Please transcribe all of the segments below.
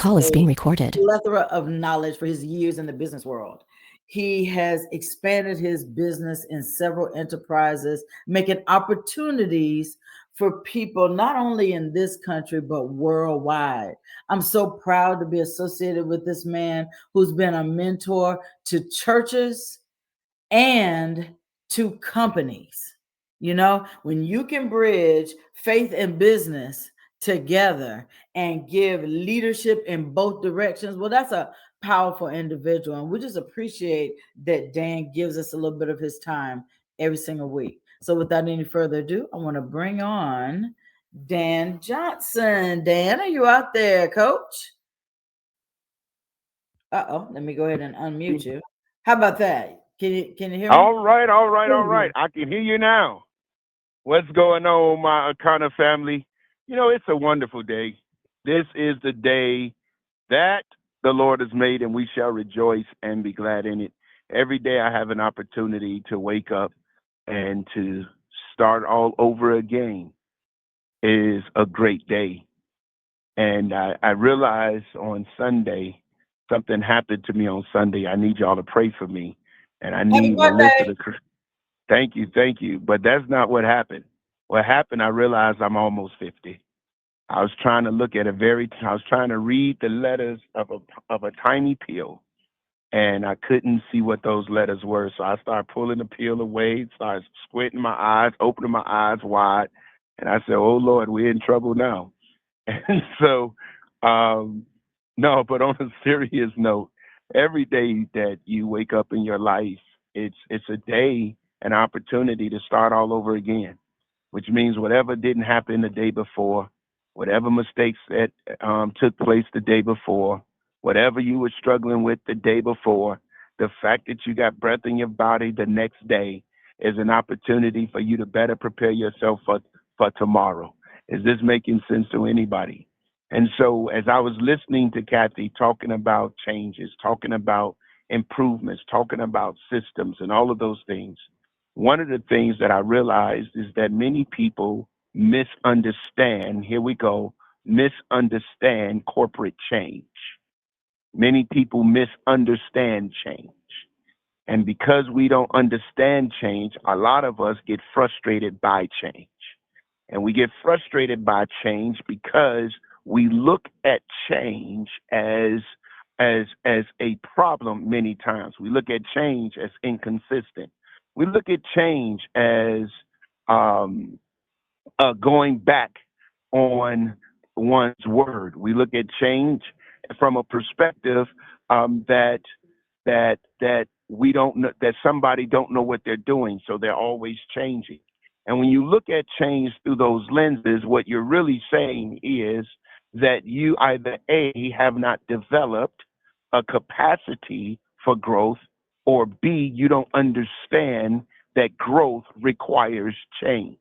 call is being a recorded. plethora of knowledge for his years in the business world. He has expanded his business in several enterprises, making opportunities for people not only in this country but worldwide. I'm so proud to be associated with this man who's been a mentor to churches and to companies. You know, when you can bridge faith and business together and give leadership in both directions, well, that's a powerful individual. And we just appreciate that Dan gives us a little bit of his time every single week. So, without any further ado, I want to bring on Dan Johnson. Dan, are you out there, coach? Let me go ahead and unmute you. How about that? Can you hear me? All right, all right, There all you right. I can hear you now. What's going on, my Akana family? You know, it's a wonderful day. This is the day that the Lord has made, and we shall rejoice and be glad in it. Every day I have an opportunity to wake up and to start all over again is a great day. And I realized on Sunday, something happened to me on Sunday. I need y'all to pray for me. And I Happy need the list of birthday. the thank you, thank you. But that's not what happened. What happened, I realized I'm almost 50. I was trying to look at I was trying to read the letters of a tiny pill, and I couldn't see what those letters were. So I started pulling the peel away, started squinting my eyes, opening my eyes wide, and I said, "Oh Lord, we're in trouble now." And so, um, no, but on a serious note, every day that you wake up in your life, it's a day, an opportunity to start all over again, which means whatever didn't happen the day before, whatever mistakes that took place the day before, whatever you were struggling with the day before, the fact that you got breath in your body the next day is an opportunity for you to better prepare yourself for tomorrow. Is this making sense to anybody? And so, as I was listening to Kathy talking about changes, talking about improvements, talking about systems, and all of those things, one of the things that I realized is that many people misunderstand, here we go, misunderstand corporate change. Many people misunderstand change. And because we don't understand change, a lot of us get frustrated by change. And we get frustrated by change because we look at change as a problem many times. We look at change as inconsistent. We look at change as um, going back on one's word. We look at change from a perspective that we don't know, that somebody don't know what they're doing, so they're always changing. And when you look at change through those lenses, what you're really saying is that you either A, have not developed a capacity for growth, or B, you don't understand that growth requires change.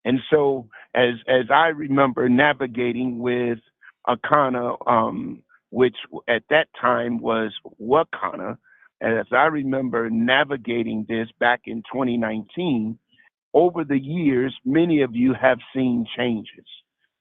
And so, as I remember navigating with Akana, which at that time was Wakana, as I remember navigating this back in 2019, over the years, many of you have seen changes.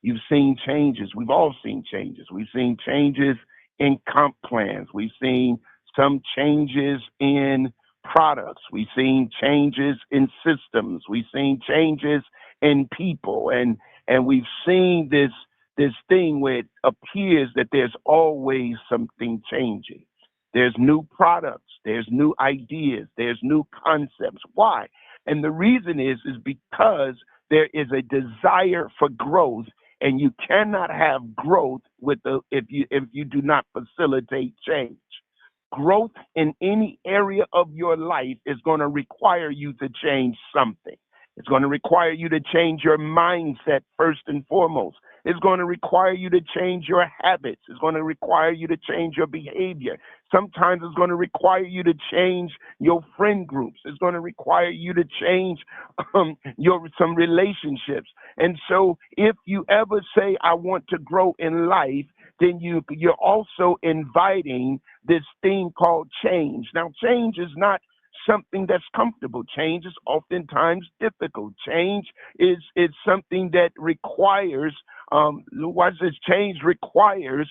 You've seen changes. We've all seen changes. We've seen changes in comp plans. We've seen some changes in products. We've seen changes in systems. We've seen changes in people. And we've seen this thing where it appears that there's always something changing. There's new products, there's new ideas, there's new concepts. Why? And the reason is because there is a desire for growth, and you cannot have growth if you do not facilitate change. Growth in any area of your life is going to require you to change something. It's going to require you to change your mindset first and foremost. It's going to require you to change your habits. It's going to require you to change your behavior. Sometimes it's going to require you to change your friend groups. It's going to require you to change your some relationships. And so if you ever say, I want to grow in life, then you're also inviting this thing called change. Now, change is not something that's comfortable. Change is oftentimes difficult. Change is something that requires, watch this, change requires,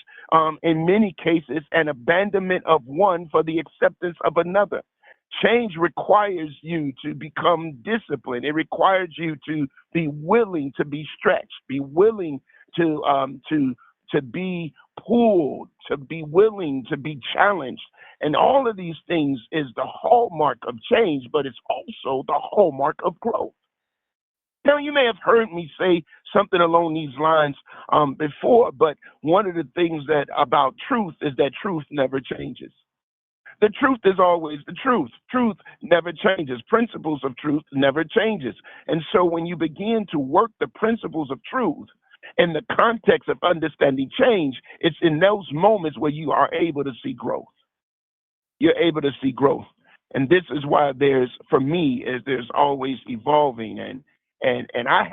in many cases, an abandonment of one for the acceptance of another. Change requires you to become disciplined. It requires you to be willing to be stretched, be willing to be pulled, to be willing to be challenged. And all of these things is the hallmark of change, but it's also the hallmark of growth. Now, you may have heard me say something along these lines before, but one of the things that about truth is that truth never changes. The truth is always the truth. Truth never changes. Principles of truth never changes. And so when you begin to work the principles of truth in the context of understanding change, it's in those moments where you are able to see growth. You're able to see growth. And this is why for me, there's always evolving. And I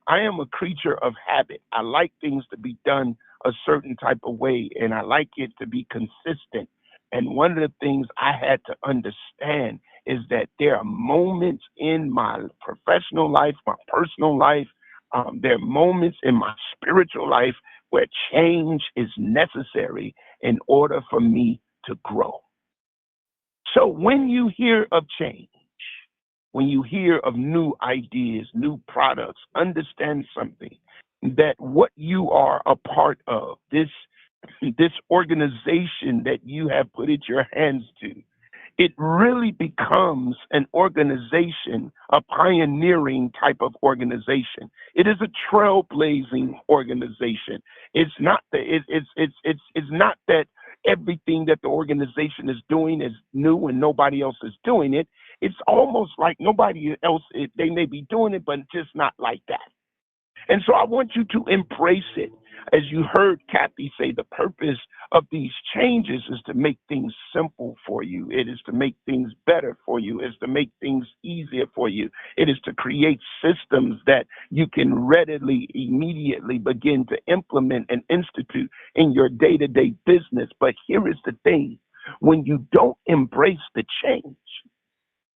am a creature of habit. I like things to be done a certain type of way, and I like it to be consistent. And one of the things I had to understand is that there are moments in my professional life, my personal life, there are moments in my spiritual life where change is necessary in order for me to grow. So when you hear of change, when you hear of new ideas, new products, understand something, that what you are a part of, this organization that you have put it your hands to, it really becomes an organization, a pioneering type of organization. It is a trailblazing organization. It's not that everything that the organization is doing is new and nobody else is doing it. It's almost like nobody else, they may be doing it, but just not like that. And so I want you to embrace it. As you heard Kathy say, the purpose of these changes is to make things simple for you. It is to make things better for you. It's to make things easier for you. It is to create systems that you can readily, immediately begin to implement and institute in your day-to-day business. But here is the thing. When you don't embrace the change,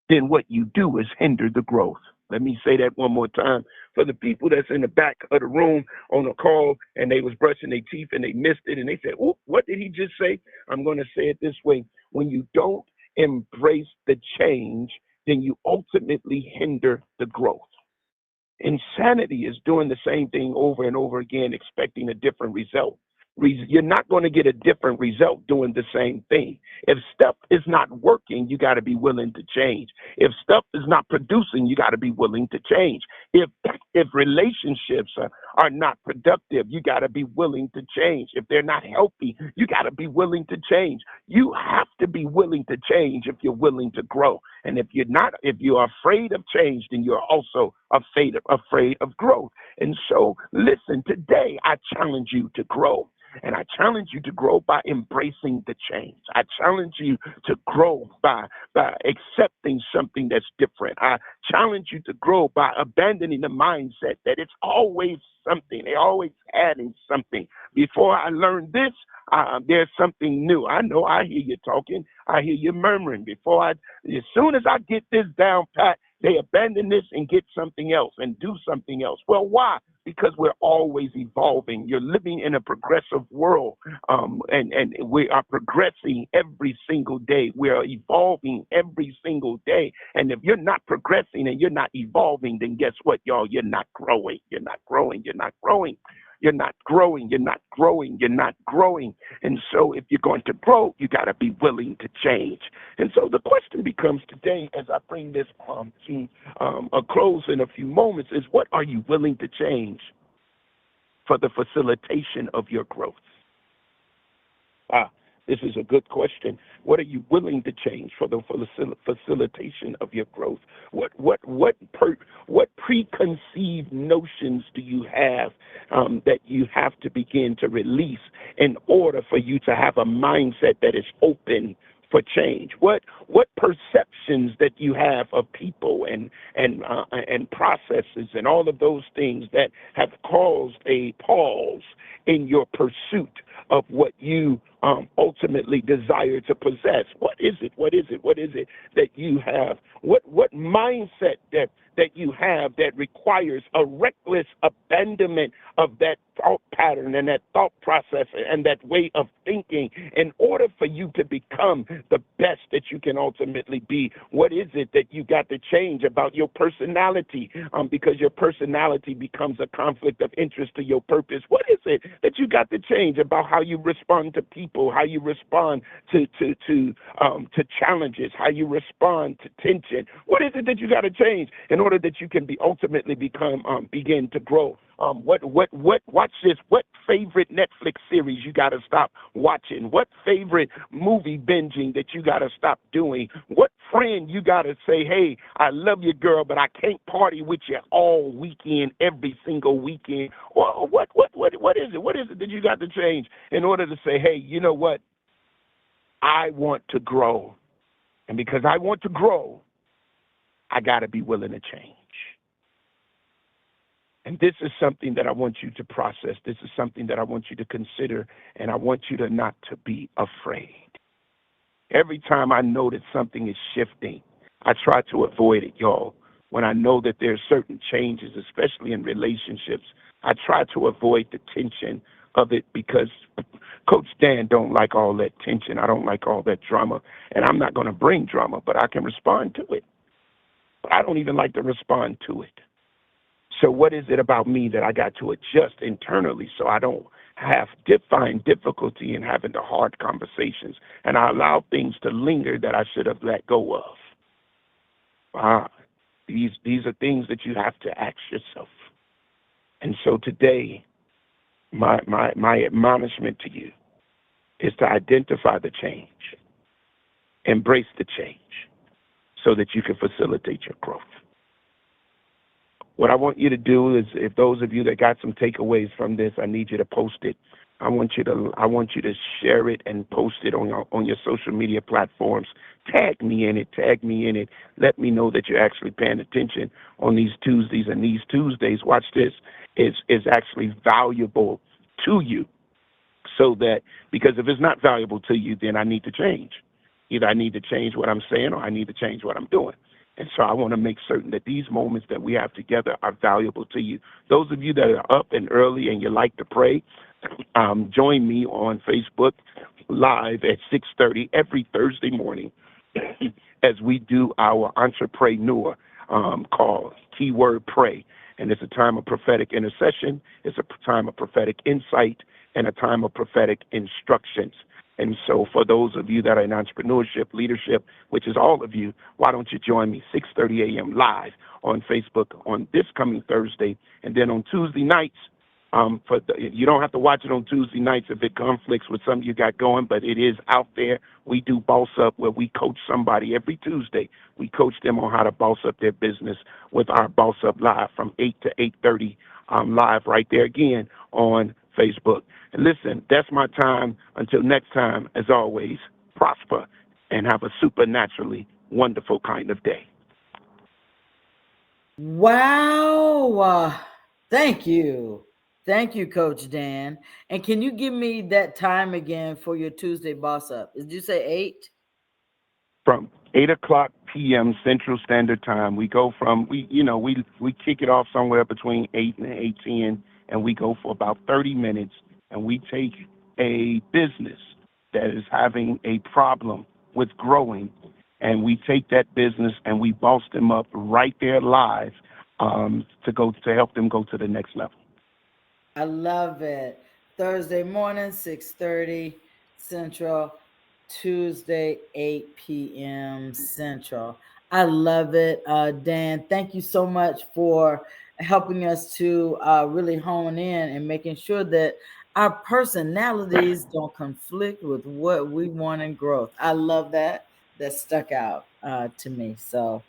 then what you do is hinder the growth. Let me say that one more time for the people that's in the back of the room on a call and they was brushing their teeth and they missed it and they said, "Oh, what did he just say?" I'm going to say it this way. When you don't embrace the change, then you ultimately hinder the growth. Insanity is doing the same thing over and over again, expecting a different result. You're not going to get a different result doing the same thing. If stuff is not working, you got to be willing to change. If stuff is not producing, you got to be willing to change. If relationships are not productive, you got to be willing to change. If they're not healthy, you got to be willing to change. You have to be willing to change if you're willing to grow. And if you're afraid of change, then you're also afraid of growth. And so, listen, today I challenge you to grow. And I challenge you to grow by embracing the change. I challenge you to grow by accepting something that's different. I challenge you to grow by abandoning the mindset that it's always something. They're always adding something. Before I learned this, there's something new. I know I hear you talking. I hear you murmuring. As soon as I get this down pat, they abandon this and get something else and do something else. Well, why? Because we're always evolving. You're living in a progressive world, and we are progressing every single day. We are evolving every single day. And if you're not progressing and you're not evolving, then guess what, y'all? You're not growing. You're not growing. You're not growing. You're not growing. You're not growing. You're not growing. And so if you're going to grow, you got to be willing to change. And so the question becomes today, as I bring this to a close in a few moments, is what are you willing to change for the facilitation of your growth? This is a good question. What are you willing to change for the facilitation of your growth? What preconceived notions do you have that you have to begin to release in order for you to have a mindset that is open for change? What perceptions that you have of people and processes and all of those things that have caused a pause in your pursuit of what you ultimately desire to possess? What is it? What is it? What is it that you have? What mindset that you have that requires a reckless abandonment of that thought pattern and that thought process and that way of thinking in order for you to become the best that you can ultimately be? What is it that you got to change about your personality? Because your personality becomes a conflict of interest to your purpose. What is it that you got to change about how you respond to people, how you respond to challenges, how you respond to tension? What is it that you got to change in order that you can ultimately begin to grow? Watch this. What favorite Netflix series you got to stop watching? What favorite movie binging that you got to stop doing? What friend you got to say, hey, I love you, girl, but I can't party with you all weekend, every single weekend? Or what is it? What is it that you got to change in order to say, hey, you know what? I want to grow. And because I want to grow, I got to be willing to change. And this is something that I want you to process. This is something that I want you to consider, and I want you to not to be afraid. Every time I know that something is shifting, I try to avoid it, y'all. When I know that there's certain changes, especially in relationships, I try to avoid the tension of it because Coach Dan don't like all that tension. I don't like all that drama, and I'm not going to bring drama, but I can respond to it. But I don't even like to respond to it. So what is it about me that I got to adjust internally so I don't find difficulty in having the hard conversations and I allow things to linger that I should have let go of? These are things that you have to ask yourself. And so today, my admonishment to you is to identify the change, embrace the change so that you can facilitate your growth. What I want you to do is, if those of you that got some takeaways from this, I need you to post it. I want you to share it and post it on your social media platforms. Tag me in it. Let me know that you're actually paying attention on these Tuesdays. And these Tuesdays, watch this, is actually valuable to you. So that, because if it's not valuable to you, then I need to change. Either I need to change what I'm saying or I need to change what I'm doing. And so I want to make certain that these moments that we have together are valuable to you. Those of you that are up and early and you like to pray, join me on Facebook Live at 6:30 every Thursday morning as we do our entrepreneur call, keyword pray. And it's a time of prophetic intercession. It's a time of prophetic insight and a time of prophetic instructions. And so for those of you that are in entrepreneurship, leadership, which is all of you, why don't you join me 6:30 a.m. live on Facebook on this coming Thursday. And then on Tuesday nights, you don't have to watch it on Tuesday nights if it conflicts with something you got going, but it is out there. We do Boss Up, where we coach somebody every Tuesday. We coach them on how to boss up their business with our Boss Up Live from 8 to 8:30 live right there again on Facebook. And listen, that's my time. Until next time, as always, prosper and have a supernaturally wonderful kind of day. Wow. Thank you. Thank you, Coach Dan. And can you give me that time again for your Tuesday Boss Up? Did you say 8? From 8:00 p.m. Central Standard Time. We go from, we kick it off somewhere between 8 and 8:10, and we go for about 30 minutes, and we take a business that is having a problem with growing, and we take that business and we boss them up right there live to help them go to the next level. I love it. Thursday morning, 6:30 Central, Tuesday, 8 p.m. Central. I love it. Dan, thank you so much for helping us to really hone in and making sure that our personalities don't conflict with what we want in growth. I love that. That stuck out to me. So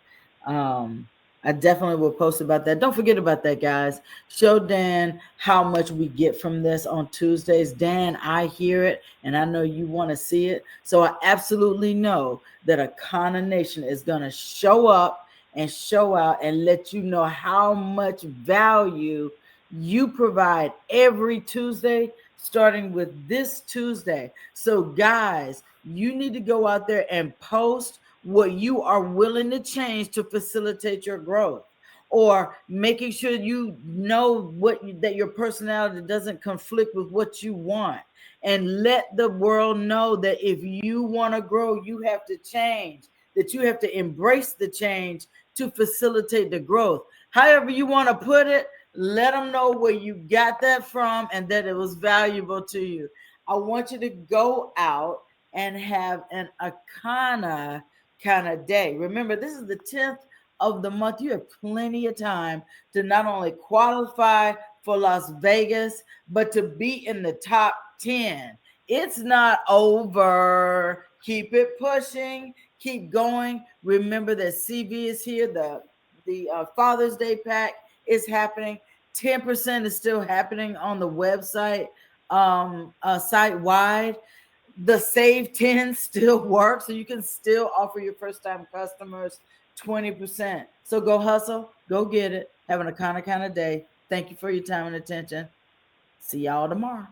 I definitely will post about that. Don't forget about that, guys. Show Dan how much we get from this on Tuesdays. Dan, I hear it, and I know you want to see it. So I absolutely know that Akana Nation is going to show up and show out and let you know how much value you provide every Tuesday, starting with this Tuesday. So, guys, you need to go out there and post what you are willing to change to facilitate your growth, or making sure you know that your personality doesn't conflict with what you want, and let the world know that if you want to grow, you have to change, that you have to embrace the change to facilitate the growth. However you want to put it, let them know where you got that from and that it was valuable to you. I want you to go out and have an Akana kind of day. Remember, this is the 10th of the month. You have plenty of time to not only qualify for Las Vegas, but to be in the top 10. It's not over. Keep it pushing. Keep going. Remember that CV is here. The Father's Day pack is happening. 10% is still happening on the website, site wide. The Save 10 still works, so you can still offer your first time customers 20%. So go hustle, go get it. Having a kind of day. Thank you for your time and attention. See y'all tomorrow.